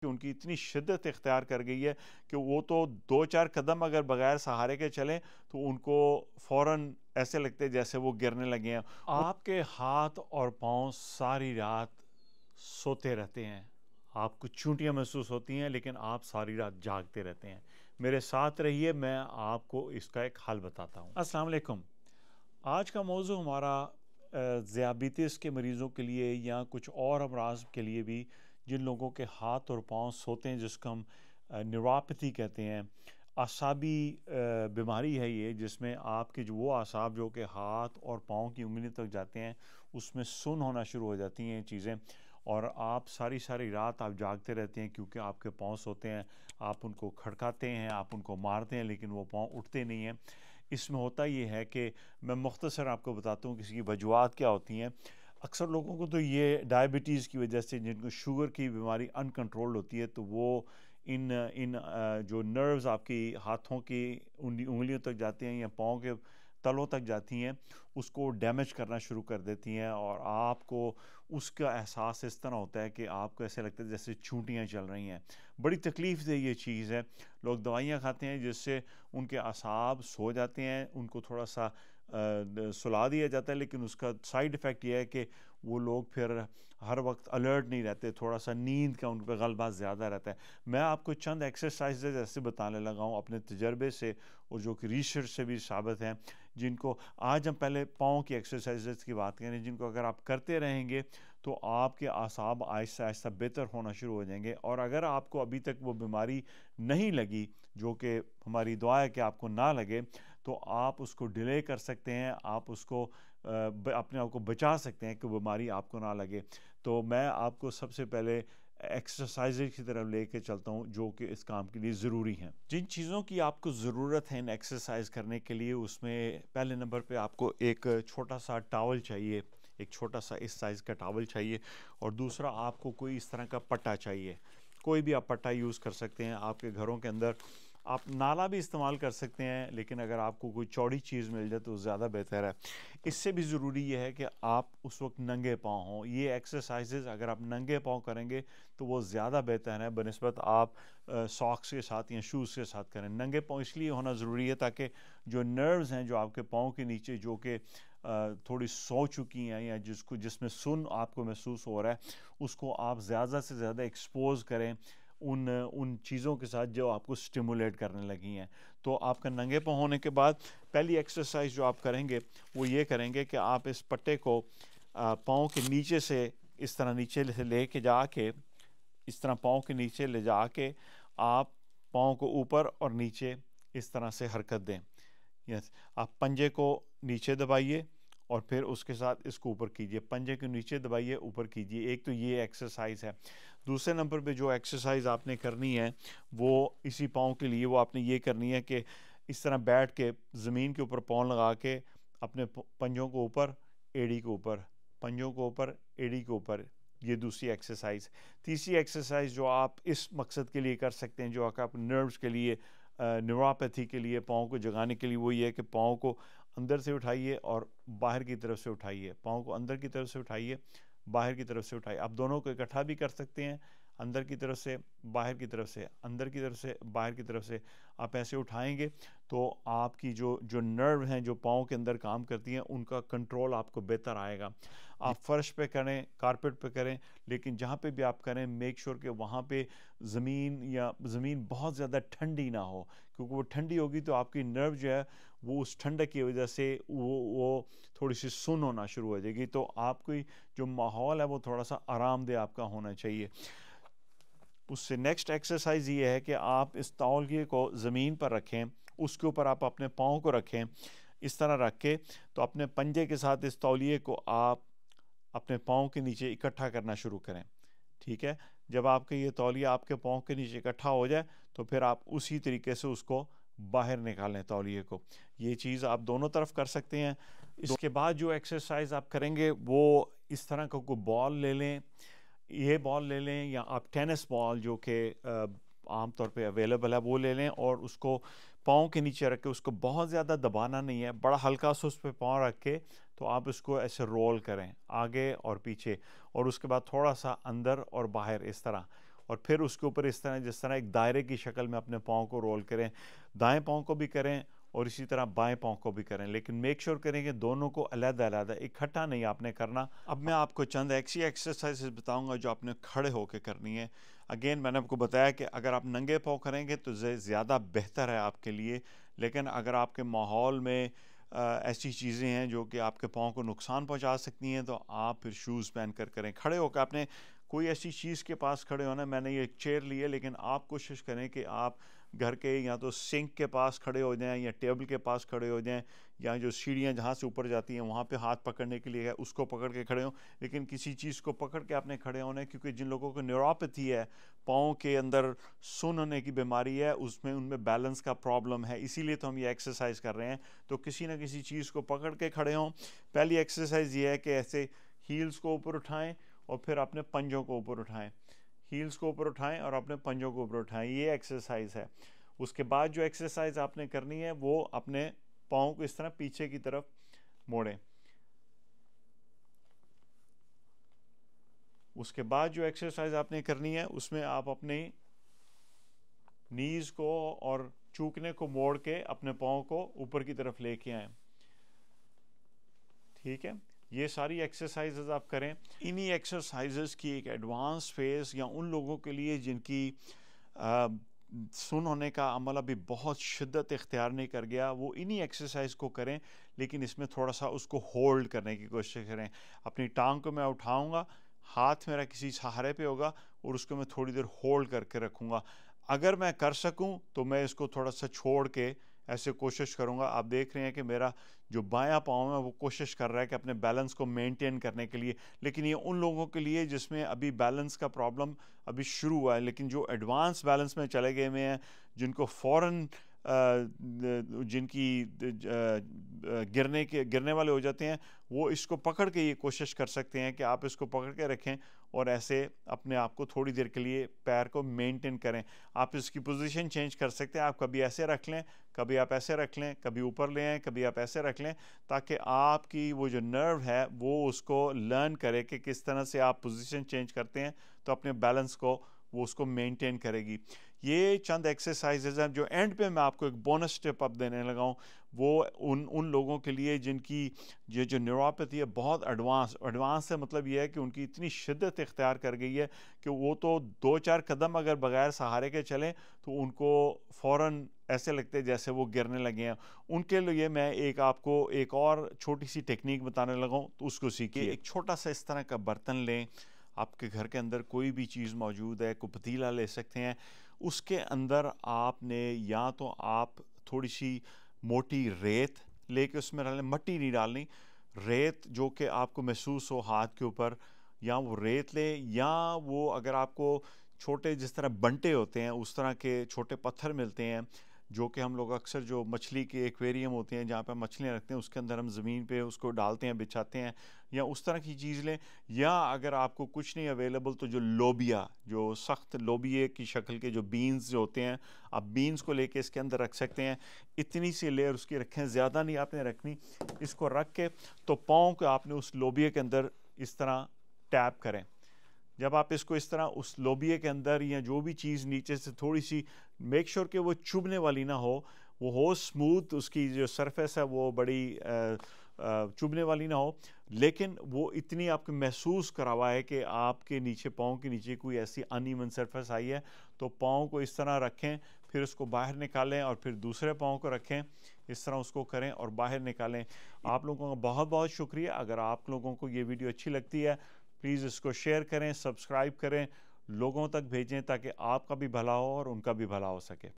کہ ان کی اتنی شدت اختیار کر گئی ہے کہ وہ تو 2-4 قدم اگر بغیر سہارے کے چلیں تو ان کو فوراً ایسے لگتے جیسے وہ گرنے لگے ہیں. آپ کے ہاتھ اور پاؤں ساری رات سوتے رہتے ہیں. آپ کو چونٹیاں محسوس ہوتی ہیں لیکن آپ ساری رات جاگتے رہتے ہیں. میرے ساتھ رہیے، میں آپ کو اس کا ایک حل بتاتا ہوں. السلام علیکم. آج کا موضوع ہمارا ذیابیطس کے مریضوں کے لیے یا کچھ اور امراض کے لیے بھی جن لوگوں کے ہاتھ اور پاؤں سوتے ہیں، جس کو ہم نیوروپیتھی کہتے ہیں، اعصابی بیماری ہے یہ، جس میں آپ کے جو وہ اعصاب جو کہ ہاتھ اور پاؤں کی انگلی تک جاتے ہیں اس میں سن ہونا شروع ہو جاتی ہیں چیزیں، اور آپ ساری رات آپ جاگتے رہتے ہیں کیونکہ آپ کے پاؤں سوتے ہیں. آپ ان کو کھڑکاتے ہیں، آپ ان کو مارتے ہیں لیکن وہ پاؤں اٹھتے نہیں ہیں. اس میں ہوتا یہ ہے کہ میں مختصر آپ کو بتاتا ہوں کہ اس کی وجوہات کیا ہوتی ہیں. اکثر لوگوں کو تو یہ ڈائبٹیز کی وجہ سے، جن کو شوگر کی بیماری ان کنٹرول ہوتی ہے، تو وہ ان جو نروز آپ کی ہاتھوں کی انگلیوں تک جاتی ہیں یا پاؤں کے تلوں تک جاتی ہیں، اس کو ڈیمیج کرنا شروع کر دیتی ہیں، اور آپ کو اس کا احساس اس طرح ہوتا ہے کہ آپ کو ایسے لگتا ہے جیسے چونٹیاں چل رہی ہیں. بڑی تکلیف دہ یہ چیز ہے. لوگ دوائیاں کھاتے ہیں جس سے ان کے اعصاب سو جاتے ہیں، ان کو تھوڑا سا سلا دیا جاتا ہے، لیکن اس کا سائیڈ ایفیکٹ یہ ہے کہ وہ لوگ پھر ہر وقت الرٹ نہیں رہتے، تھوڑا سا نیند کا ان پہ غلبہ زیادہ رہتا ہے. میں آپ کو چند ایکسرسائزز ایسے بتانے لگا ہوں اپنے تجربے سے، اور جو کہ ریسرچ سے بھی ثابت ہیں، جن کو آج ہم پہلے پاؤں کی ایکسرسائزز کی بات کریں، جن کو اگر آپ کرتے رہیں گے تو آپ کے اعصاب آہستہ آہستہ بہتر ہونا شروع ہو جائیں گے. اور اگر آپ کو ابھی تک وہ بیماری نہیں لگی، جو کہ ہماری دعا ہے کہ آپ کو نہ لگے، تو آپ اس کو ڈیلے کر سکتے ہیں، آپ اس کو اپنے آپ کو بچا سکتے ہیں کہ بیماری آپ کو نہ لگے. تو میں آپ کو سب سے پہلے ایکسرسائزز کی طرف لے کے چلتا ہوں جو کہ اس کام کے لیے ضروری ہیں. جن چیزوں کی آپ کو ضرورت ہے ان ایکسرسائز کرنے کے لیے، اس میں پہلے نمبر پہ آپ کو ایک چھوٹا سا ٹاول چاہیے، ایک چھوٹا سا اس سائز کا ٹاول چاہیے، اور دوسرا آپ کو کوئی اس طرح کا پٹا چاہیے. کوئی بھی آپ پٹا یوز کر سکتے ہیں. آپ کے گھروں کے اندر آپ نالا بھی استعمال کر سکتے ہیں، لیکن اگر آپ کو کوئی چوڑی چیز مل جائے تو زیادہ بہتر ہے. اس سے بھی ضروری یہ ہے کہ آپ اس وقت ننگے پاؤں ہوں. یہ ایکسرسائزز اگر آپ ننگے پاؤں کریں گے تو وہ زیادہ بہتر ہے بنسبت آپ ساکس کے ساتھ یا شوز کے ساتھ کریں. ننگے پاؤں اس لیے ہونا ضروری ہے تاکہ جو نروز ہیں جو آپ کے پاؤں کے نیچے، جو کہ تھوڑی سو چکی ہیں یا جس میں سن آپ کو محسوس ہو رہا ہے، اس کو آپ زیادہ سے زیادہ ایکسپوز کریں ان چیزوں کے ساتھ جو آپ کو سٹیمولیٹ کرنے لگی ہیں. تو آپ کا ننگے پاؤں ہونے کے بعد پہلی ایکسرسائز جو آپ کریں گے وہ یہ کریں گے کہ آپ اس پٹے کو پاؤں کے نیچے سے اس طرح نیچے سے لے کے جا کے، اس طرح پاؤں کے نیچے لے جا کے آپ پاؤں کو اوپر اور نیچے اس طرح سے حرکت دیں. آپ پنجے کو نیچے دبائیے اور پھر اس کے ساتھ اس کو اوپر کیجیے. پنجے کو نیچے دبائیے، اوپر کیجیے. ایک تو یہ ایکسرسائز ہے. دوسرے نمبر پہ جو ایکسرسائز آپ نے کرنی ہے وہ اسی پاؤں کے لیے وہ آپ نے یہ کرنی ہے کہ اس طرح بیٹھ کے زمین کے اوپر پاؤں لگا کے اپنے پنجوں کو اوپر، ایڑی کو اوپر، پنجوں کو اوپر، ایڑی کو اوپر. یہ دوسری ایکسرسائز. تیسری ایکسرسائز جو آپ اس مقصد کے لیے کر سکتے ہیں، جو آپ نروز کے لیے، نیوروپیتھی کے لیے، پاؤں کو جگانے کے لیے، وہ یہ ہے کہ پاؤں کو اندر سے اٹھائیے اور باہر کی طرف سے اٹھائیے. پاؤں کو اندر کی طرف سے اٹھائیے، باہر کی طرف سے اٹھائیے. آپ دونوں کو اکٹھا بھی کر سکتے ہیں، اندر کی طرف سے، باہر کی طرف سے، اندر کی طرف سے، باہر کی طرف سے. آپ ایسے اٹھائیں گے تو آپ کی جو نرو ہیں جو پاؤں کے اندر کام کرتی ہیں، ان کا کنٹرول آپ کو بہتر آئے گا. آپ فرش پہ کریں، کارپیٹ پہ کریں، لیکن جہاں پہ بھی آپ کریں میک شور کہ وہاں پہ زمین بہت زیادہ ٹھنڈی نہ ہو، کیونکہ وہ ٹھنڈی ہوگی تو آپ کی نرو جو ہے وہ اس ٹھنڈک کی وجہ سے وہ تھوڑی سی سن ہونا شروع ہو جائے گی. تو آپ کی جو ماحول ہے وہ تھوڑا سا آرام دہ آپ کا ہونا چاہیے. اس سے نیکسٹ ایکسرسائز یہ ہے کہ آپ اس تولیے کو زمین پر رکھیں، اس کے اوپر آپ اپنے پاؤں کو رکھیں. اس طرح رکھ کے تو اپنے پنجے کے ساتھ اس تولیے کو آپ اپنے پاؤں کے نیچے اکٹھا کرنا شروع کریں. ٹھیک ہے. جب آپ کا یہ تولیہ آپ کے پاؤں کے نیچے اکٹھا ہو جائے تو پھر آپ اسی طریقے سے اس کو باہر نکالیں تولیے کو. یہ چیز آپ دونوں طرف کر سکتے ہیں. اس کے بعد جو ایکسرسائز آپ کریں گے وہ اس طرح کا کوئی بال لے لیں، یہ بال لے لیں، یا آپ ٹینس بال جو کہ عام طور پہ اویلیبل ہے وہ لے لیں، اور اس کو پاؤں کے نیچے رکھ کے اس کو بہت زیادہ دبانا نہیں ہے، بڑا ہلکا سا اس پہ پاؤں رکھ کے تو آپ اس کو ایسے رول کریں آگے اور پیچھے، اور اس کے بعد تھوڑا سا اندر اور باہر اس طرح. اور پھر اس کے اوپر اس طرح جس طرح ایک دائرے کی شکل میں اپنے پاؤں کو رول کریں. دائیں پاؤں کو بھی کریں اور اسی طرح بائیں پاؤں کو بھی کریں, لیکن میک شور کریں کہ دونوں کو علیحدہ علیحدہ, اکٹھا نہیں آپ نے کرنا. اب میں آپ کو چند ایسی ایکسرسائز بتاؤں گا جو آپ نے کھڑے ہو کے کرنی ہے. اگین میں نے آپ کو بتایا کہ اگر آپ ننگے پاؤں کریں گے تو زیادہ بہتر ہے آپ کے لیے, لیکن اگر آپ کے ماحول میں ایسی چیزیں ہیں جو کہ آپ کے پاؤں کو نقصان پہنچا سکتی ہیں تو آپ پھر شوز پہن کر کریں. کھڑے ہو کے آپ نے کوئی ایسی چیز کے پاس کھڑے ہونا, میں نے یہ ایک چیئر لی ہے, لیکن آپ کوشش کریں کہ آپ گھر کے یا تو سنک کے پاس کھڑے ہو جائیں یا ٹیبل کے پاس کھڑے ہو جائیں, یا جو سیڑھیاں جہاں سے اوپر جاتی ہیں وہاں پہ ہاتھ پکڑنے کے لیے ہے اس کو پکڑ کے کھڑے ہوں, لیکن کسی چیز کو پکڑ کے آپ نے کھڑے ہونا ہے, کیونکہ جن لوگوں کو نیوروپیتھی ہے, پاؤں کے اندر سن ہونے کی بیماری ہے, ان میں بیلنس کا پرابلم ہے, اسی لیے تو ہم یہ ایکسرسائز کر رہے ہیں. تو کسی نہ کسی چیز کو پکڑ کے کھڑے ہوں. پہلی ایکسرسائز یہ ہے کہ ایسے ہیلز کو اوپر اٹھائیں اور پھر اپنے پنجوں کو اوپر اٹھائیں, ہیلز کو اوپر اٹھائیں اور اپنے پنجوں کو اوپر اٹھائیں, یہ ایکسرسائز ہے. اس کے بعد جو ایکسرسائز آپ نے کرنی ہے وہ اپنے پاؤں کو اس طرح پیچھے کی طرف موڑیں. اس کے بعد جو ایکسرسائز آپ نے کرنی ہے اس میں آپ اپنی نیز کو اور چوکنے کو موڑ کے اپنے پاؤں کو اوپر کی طرف لے کے آئیں. ٹھیک ہے, یہ ساری ایکسرسائزز آپ کریں. انہی ایکسرسائزز کی ایک ایڈوانس فیز یا ان لوگوں کے لیے جن کی سن ہونے کا عمل ابھی بہت شدت اختیار نہیں کر گیا, وہ انہی ایکسرسائز کو کریں, لیکن اس میں تھوڑا سا اس کو ہولڈ کرنے کی کوشش کریں. اپنی ٹانگ کو میں اٹھاؤں گا, ہاتھ میرا کسی سہارے پہ ہوگا اور اس کو میں تھوڑی دیر ہولڈ کر کے رکھوں گا. اگر میں کر سکوں تو میں اس کو تھوڑا سا چھوڑ کے ایسے کوشش کروں گا. آپ دیکھ رہے ہیں کہ میرا جو بایاں پاؤں ہے وہ کوشش کر رہا ہے کہ اپنے بیلنس کو مینٹین کرنے کے لیے, لیکن یہ ان لوگوں کے لیے جس میں ابھی بیلنس کا پرابلم ابھی شروع ہوا ہے. لیکن جو ایڈوانس بیلنس میں چلے گئے ہوئے ہیں, جن کو فوراً جن کی گرنے والے ہو جاتے ہیں, وہ اس کو پکڑ کے یہ کوشش کر سکتے ہیں کہ آپ اس کو پکڑ کے رکھیں اور ایسے اپنے آپ کو تھوڑی دیر کے لیے پیر کو مینٹین کریں. آپ اس کی پوزیشن چینج کر سکتے ہیں, آپ کبھی ایسے رکھ لیں, کبھی آپ ایسے رکھ لیں, کبھی اوپر لے آئیں, کبھی آپ ایسے رکھ لیں, تاکہ آپ کی وہ جو نرو ہے وہ اس کو لرن کرے کہ کس طرح سے آپ پوزیشن چینج کرتے ہیں تو اپنے بیلنس کو وہ اس کو مینٹین کرے گی. یہ چند ایکسرسائزز ہیں جو اینڈ پہ میں آپ کو ایک بونس ٹپ اپ دینے لگا ہوں, وہ ان لوگوں کے لیے جن کی یہ جو نیوروپیتھی ہے بہت ایڈوانس ہے. مطلب یہ ہے کہ ان کی اتنی شدت اختیار کر گئی ہے کہ وہ تو 2-4 قدم اگر بغیر سہارے کے چلیں تو ان کو فوراً ایسے لگتے جیسے وہ گرنے لگے ہیں. ان کے لیے میں آپ کو ایک اور چھوٹی سی ٹیکنیک بتانے لگا ہوں, تو اس کو سیکھیے. ایک چھوٹا سا اس طرح کا برتن لیں, آپ کے گھر کے اندر کوئی بھی چیز موجود ہے, کوئی پتیلا لے سکتے ہیں. اس کے اندر آپ نے یا تو آپ تھوڑی سی موٹی ریت لے کے اس میں ڈالیں, مٹی نہیں ڈالنی, ریت جو کہ آپ کو محسوس ہو ہاتھ کے اوپر, یا وہ ریت لیں, یا وہ اگر آپ کو چھوٹے جس طرح بنٹے ہوتے ہیں اس طرح کے چھوٹے پتھر ملتے ہیں جو کہ ہم لوگ اکثر جو مچھلی کے ایکویریم ہوتے ہیں جہاں پہ مچھلیاں رکھتے ہیں اس کے اندر ہم زمین پہ اس کو ڈالتے ہیں, بچھاتے ہیں, یا اس طرح کی چیز لیں. یا اگر آپ کو کچھ نہیں اویلیبل تو جو لوبیا, جو سخت لوبیے کی شکل کے جو بینز جو ہوتے ہیں, آپ بینز کو لے کے اس کے اندر رکھ سکتے ہیں. اتنی سی لیئر اس کی رکھیں, زیادہ نہیں آپ نے رکھنی. اس کو رکھ کے تو پاؤں کو آپ نے اس لوبیے کے اندر اس طرح ٹیپ کریں. جب آپ اس کو اس طرح اس لوبیے کے اندر یا جو بھی چیز نیچے سے تھوڑی سی میک شور کہ وہ چبھنے والی نہ ہو, وہ ہو اسموتھ, اس کی جو سرفیس ہے وہ بڑی چبھنے والی نہ ہو, لیکن وہ اتنی آپ کو محسوس کرا ہوا ہے کہ آپ کے نیچے پاؤں کے نیچے کوئی ایسی ان ایون سرفیس آئی ہے. تو پاؤں کو اس طرح رکھیں, پھر اس کو باہر نکالیں اور پھر دوسرے پاؤں کو رکھیں, اس طرح اس کو کریں اور باہر نکالیں. آپ لوگوں کا بہت بہت شکریہ. اگر آپ لوگوں کو یہ ویڈیو اچھی لگتی ہے پلیز اس کو شیئر کریں, سبسکرائب کریں, لوگوں تک بھیجیں تاکہ آپ کا بھی بھلا ہو اور ان کا بھی بھلا ہو سکے.